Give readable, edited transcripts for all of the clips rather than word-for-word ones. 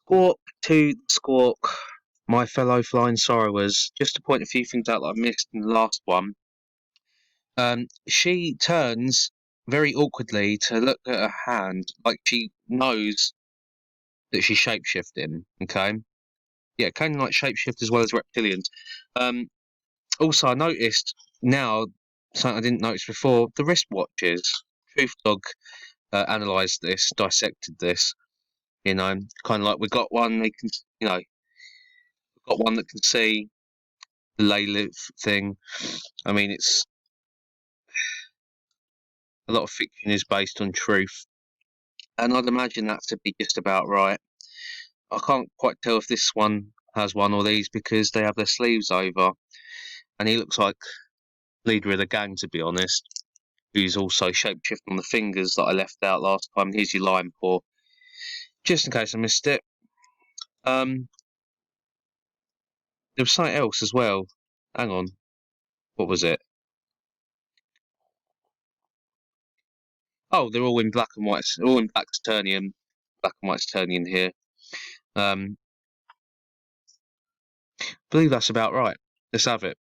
Squawk to squawk, my fellow flying sorrowers. Just to point a few things out that I missed in the last one. She turns very awkwardly to look at her hand, like she knows that she's shapeshifting. Okay, yeah, Canaanite shapeshift as well as reptilians. Also, I noticed now something I didn't notice before: the wristwatches. Truth Dog analysed this, dissected this. You know, kind of like we got one. They can, you know, we've got one that can see the lay live thing. I mean, it's a lot of fiction is based on truth, and I'd imagine that to be just about right. I can't quite tell if this one has one or these because they have their sleeves over, and he looks like leader of the gang, to be honest. Who's also shapeshifting on the fingers that I left out last time. Here's your line pour, just in case I missed it. There was something else as well. Hang on, what was it? Oh, they're all in black and white. They're all in black and white Saturnian here. I believe that's about right. Let's have it.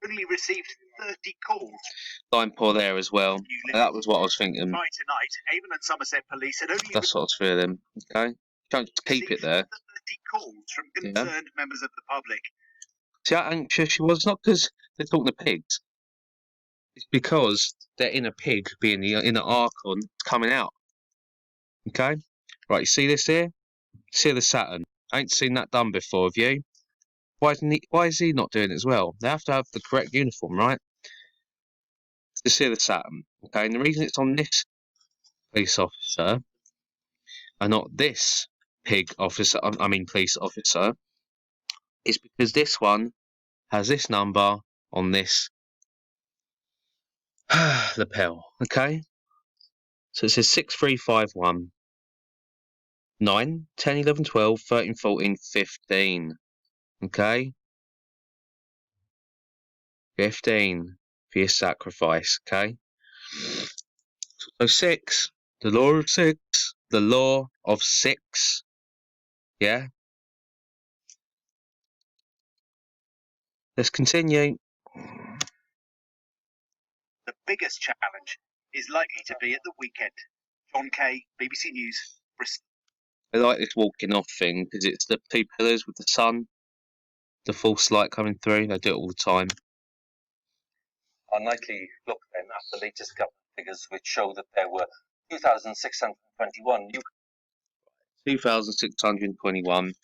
Only received 30 calls. Line pour there as well. That was what I was thinking. By tonight, Avon and Somerset police had only That's what I was feeling. Okay, don't just keep it there. 30 calls from concerned members of the public. See how anxious she was? It's not because they're talking to pigs. It's because they're in a pig being the inner Archon coming out. Okay? Right, you see this here? See the Saturn. I ain't seen that done before, have you? Why is he not doing it as well? They have to have the correct uniform, right? To see the Saturn. Okay, and the reason it's on this police officer and not this police officer, is because this one has this number on this lapel. Okay? So it says 6351 9, 10, 11, 12, 13, 14, 15. Okay? 15 for your sacrifice, okay? So 6, the law of 6, the law of 6, yeah? Let's continue. The biggest challenge is likely to be at the weekend. John Kay, BBC News, Bristol. I like this walking off thing because it's the two pillars with the sun, the false light coming through. They do it all the time. Our nightly look then at the latest government figures, which show that there were 2,621 new. 2,621.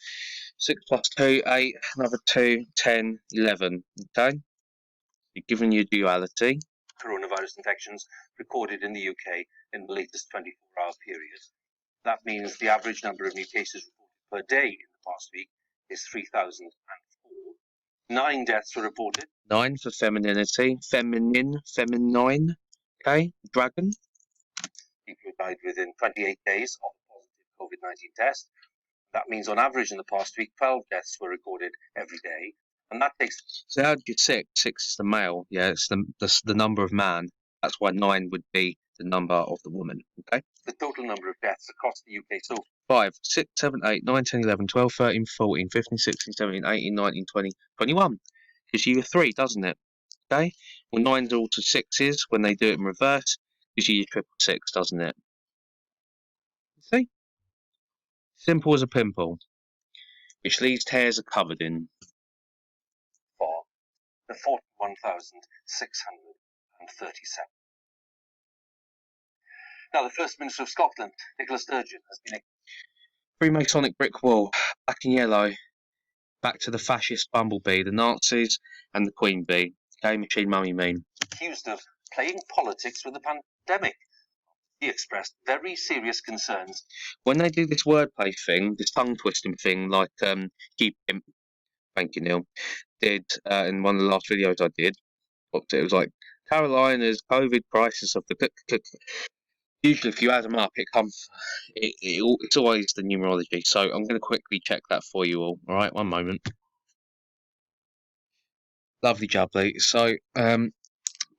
6 plus 2, 8, another 2, 10, 11. Okay? You're given your duality. Coronavirus infections recorded in the UK in the latest 24-hour period. That means the average number of new cases reported per day in the past week is 3,004. 9 deaths were reported. 9 for femininity. Feminine. Okay? Dragon. People who died within 28 days of a positive COVID-19 test. That means on average in the past week, 12 deaths were recorded every day. And that takes. So how do you 6? 6 is the male. Yeah, it's the number of man. That's why 9 would be the number of the woman. Okay? The total number of deaths across the UK so 5, 6, 7, 8, 9, 10, 11, 12, 13, 14, 15, 16, 17, 18, 19, 20, 21. Gives you 3, doesn't it? Okay? Well, 9's all to 6s when they do it in reverse. Gives you your triple 6, doesn't it? See? Simple as a pimple. Which these tears are covered in. for the 41,637. Now, the First Minister of Scotland, Nicola Sturgeon, has been Freemasonic brick wall, black and yellow. Back to the fascist bumblebee, the Nazis, and the Queen Bee. Okay, Machine Mummy mean. accused of playing politics with the pandemic. He expressed very serious concerns. When they do this wordplay thing, this tongue twisting thing, like Keep Pimp, thank you, Neil, did in one of the last videos I did, it was like Carolina's COVID crisis of the. Usually, if you add them up, it's always the numerology. So I'm going to quickly check that for you all. All right, one moment. Lovely jubbly. So,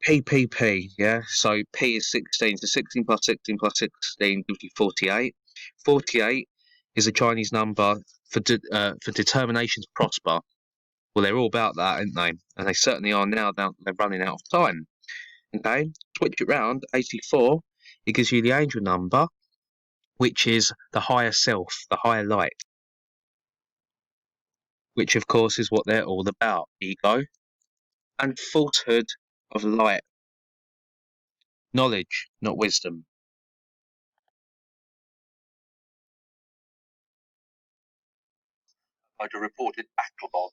PPP, yeah? So, P is 16. So, 16 plus 16 plus 16 gives you 48. 48 is a Chinese number for determination to prosper. Well, they're all about that, aren't they? And they certainly are now. They're running out of time. Okay? Switch it round. 84, it gives you the angel number, which is the higher self, the higher light. Which, of course, is what they're all about. Ego and falsehood of light. Knowledge, not wisdom. About a reported backlog of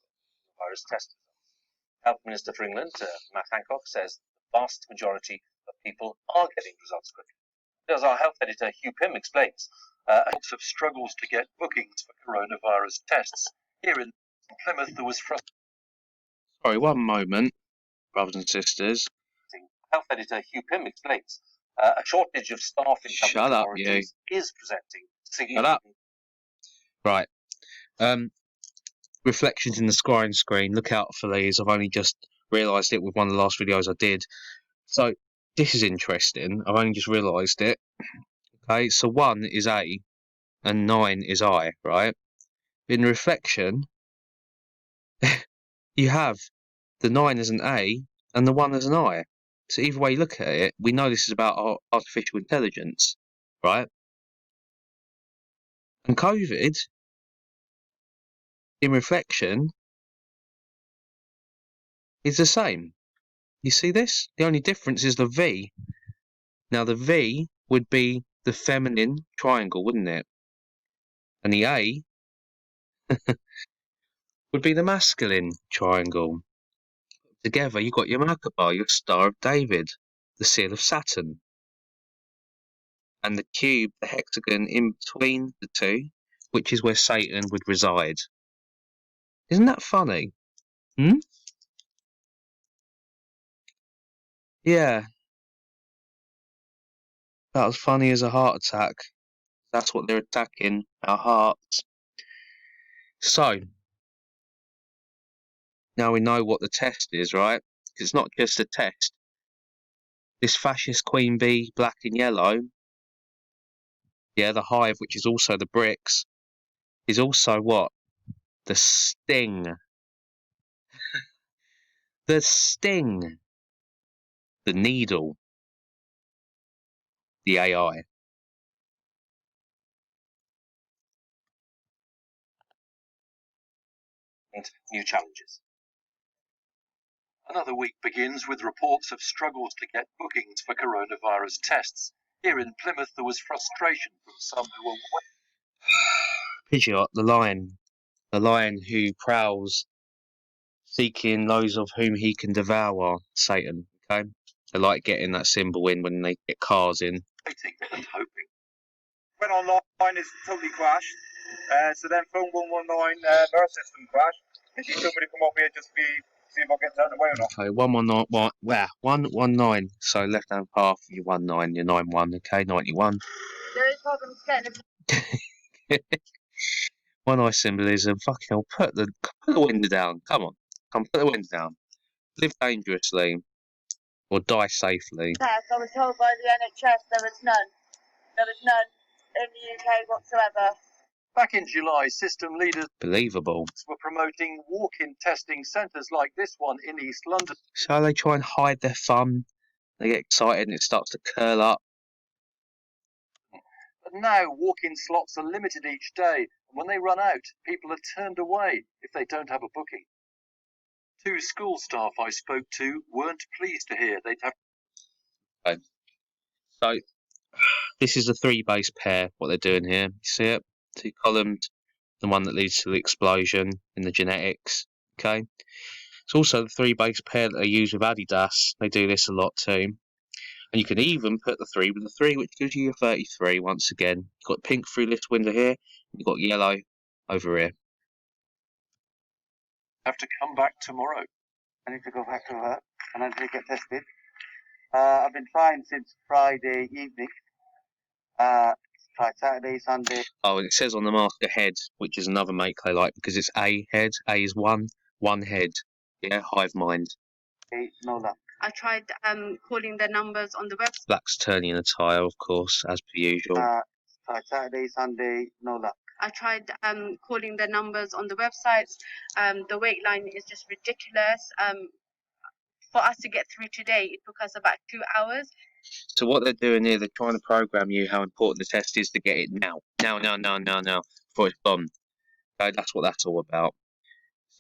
virus test results. Health Minister for England, Matt Hancock, says the vast majority of people are getting results quickly. As our health editor Hugh Pym explains, lots of struggles to get bookings for coronavirus tests. Here in Plymouth, there was frustrating. Sorry, one moment, brothers and sisters. Health editor Hugh Pym explains a shortage of staff in Shut up, you. is presenting Shut up. Right. Reflections in the screen. Look out for these. I've only just realised it with one of the last videos I did. So this is interesting. I've only just realised it. Okay, so 1 is A and 9 is I, right? In reflection, you have the 9 as an A and the 1 as an I. So either way you look at it, we know this is about artificial intelligence, right? And COVID, in reflection, is the same. You see this? The only difference is the V. Now the V would be the feminine triangle, wouldn't it? And the A would be the masculine triangle. Together you've got your Merkaba, your Star of David, the seal of Saturn. And the cube, the hexagon in between the two, which is where Satan would reside. Isn't that funny? Yeah. That was funny as a heart attack. That's what they're attacking, our hearts. So, now we know what the test is, right? It's not just a test. This fascist queen bee, black and yellow, yeah, the hive, which is also the bricks, is also what? The sting. The sting. The needle. The AI. And new challenges. Another week begins with reports of struggles to get bookings for coronavirus tests. Here in Plymouth, there was frustration from some who were Pidgeot, the lion who prowls, seeking those of whom he can devour, Satan, okay? They like getting that symbol in when they get cars in. waiting and hoping. Went online, it's totally crashed. So then phone 119, our system crashed. And she told me to come up here just see if I get turned away or not. Okay, 119. So left hand half, you're 19, you're 91, okay, 91. There is problems getting 1 eye symbolism. Fucking hell, put the window down. Come on. Put the window down. Live dangerously. Or die safely. test. I was told by the NHS there was none. There was none in the UK whatsoever. Back in July, system leaders Believable. were promoting walk-in testing centres like this one in East London. So they try and hide their fun. They get excited and it starts to curl up. But now walk-in slots are limited each day, and when they run out, people are turned away if they don't have a booking. 2 school staff I spoke to weren't pleased to hear they'd have. Okay. So this is a 3 base pair, what they're doing here. You see it? 2 columns, the one that leads to the explosion in the genetics. Okay. It's also the 3 base pair that they use with Adidas. They do this a lot too. And you can even put the 3 with the 3, which gives you your 33 once again. You've got pink through this window here, you've got yellow over here. Have to come back tomorrow. I need to go back to work and I need to get tested. I've been trying since Friday evening. Tried Saturday, Sunday. Oh, and it says on the mask a head, which is another make they like because it's a head. A is one head. yeah, hive mind. Okay, no luck. I tried calling the numbers on the website. Black's turning a tyre, of course, as per usual. Tried Saturday, Sunday, no luck. I tried calling the numbers on the websites. The wait line is just ridiculous. For us to get through today, it took us about 2 hours. So what they're doing here, they're trying to program you how important the test is to get it now, before it's gone. So that's what that's all about.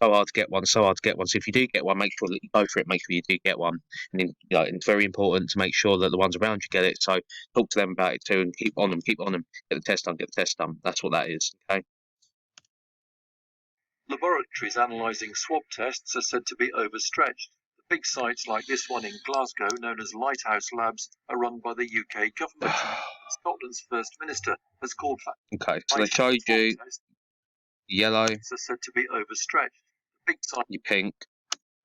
So hard to get one, so hard to get one. So if you do get one, make sure that you go for it. Make sure you do get one, and then, it's very important to make sure that the ones around you get it. So talk to them about it too, and keep on them. Get the test done. That's what that is. Okay. Laboratories analysing swab tests are said to be overstretched. The big sites like this one in Glasgow, known as Lighthouse Labs, are run by the UK government. Scotland's First Minister has called for. Okay, so they showed you yellow. Are said to be overstretched. The big sites, you pink.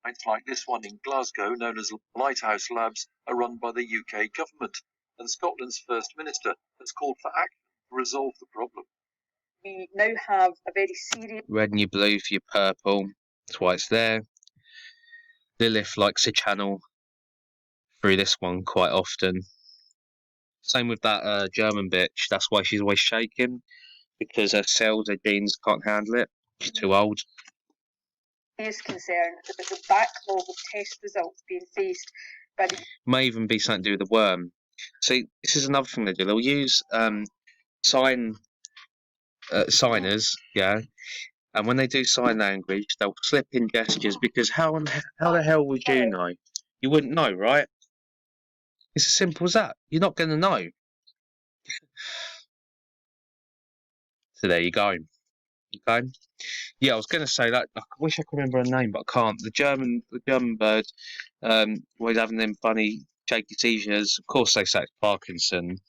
Sites like this one in Glasgow, known as Lighthouse Labs, are run by the UK government, and Scotland's First Minister has called for action to resolve the problem. We now have a very serious... Red and your blue for your purple. That's why it's there. Lilith likes to channel through this one quite often. Same with that German bitch. That's why she's always shaking, because her cells, her genes can't handle it. She's too old. is concerned about the backlog of test results being faced by the... May even be something to do with the worm. See, this is another thing they do. They'll use signers, yeah, and when they do sign language, they'll slip in gestures, because how the hell would you know? You wouldn't know, right? It's as simple as that. You're not going to know. So there you go. Okay. Yeah, I was going to say that. I wish I could remember her name, but I can't. The German bird, was having them funny shaky seizures. Of course, they say it's Parkinson's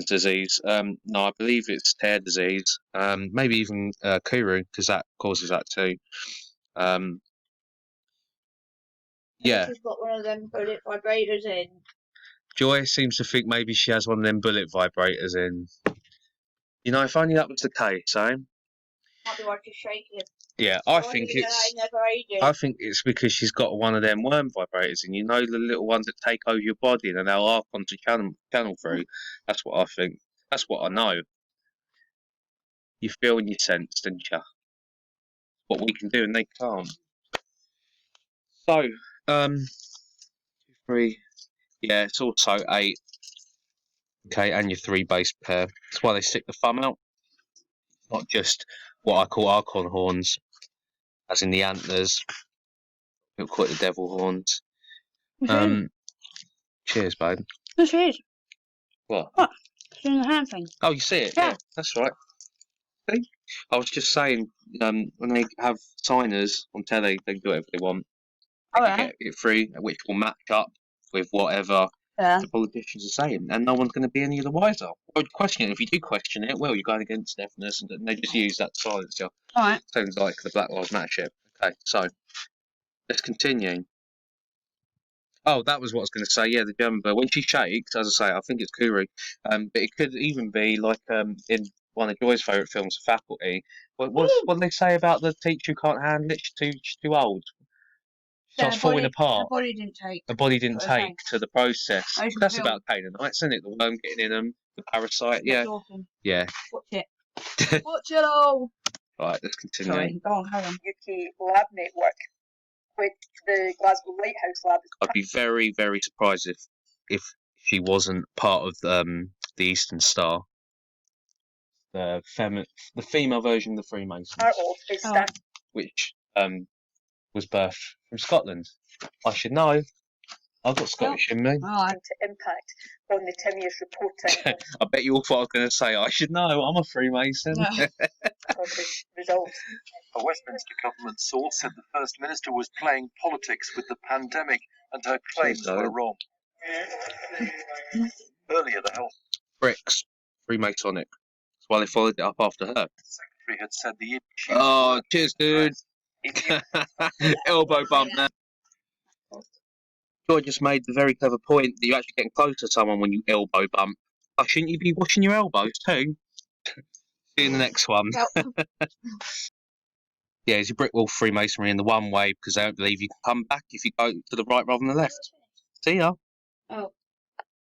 disease. No, I believe it's tear disease. Maybe even Kuru, because that causes that too. Yeah. She's got one of them bullet vibrators in. Joy seems to think maybe she has one of them bullet vibrators in. You know, if only that was the case, eh? Might be why she's shaking. Yeah, I think it's because she's got one of them worm vibrators, and you know the little ones that take over your body and they'll arc onto channel through. That's what I think. That's what I know. You feel and you sense, don't you? What we can do and they can't. So, 3. Yeah, it's also 8. Okay, and your 3 base pair. That's why they stick the thumb out. Not just what I call archon horns, as in the antlers. We'll call it the devil horns. Cheers, babe. No, cheers. What? What? It's in the hand thing. Oh, you see it? Yeah, that's right. See? I was just saying, when they have signers on telly, they can do whatever they want. They can get it through, which will match up with whatever the politicians are saying, and no one's going to be any the wiser. I would question it. If you do question it, well, you're going against deafness, and they just use that to silence you. Alright. Sounds like the Black Lives Matter shit. Okay, so let's continue. Oh, that was what I was going to say. Yeah, the German bird. When she shakes, as I say, I think it's Kuru. But it could even be like in one of Joy's favourite films, Faculty. What do they say about the teacher who can't handle it? She's too old. She starts falling apart. Her body didn't take. The body didn't take to the process. That's about Canaanites, isn't it? The worm getting in them, the parasite. Yeah. Yeah. Watch it. Watch it all. Right, let's continue. Sorry, go on, carry on. UK lab network, which the Glasgow Lighthouse Lab is... I'd be very, very surprised if she wasn't part of the Eastern Star. The female version of the Freemasons. Part of is that... Which was birthed from Scotland. I should know. I've got Scottish in me. To impact on the Timmy's reporting. I bet you all thought I was going to say, I should know, I'm a Freemason. Results. A Westminster government source said the First Minister was playing politics with the pandemic, and her claims were wrong. Earlier, the health Bricks, Freemasonic. That's why they followed it up after her. Secretary had said the issue. Oh, cheers, dude. Elbow bump now. Joy just made the very clever point that you're actually getting close to someone when you elbow bump. Oh, shouldn't you be washing your elbows too? See you in the next one. Yeah, it's your brick wall Freemasonry in the one way because they don't believe you can come back if you go to the right rather than the left. See ya. Oh.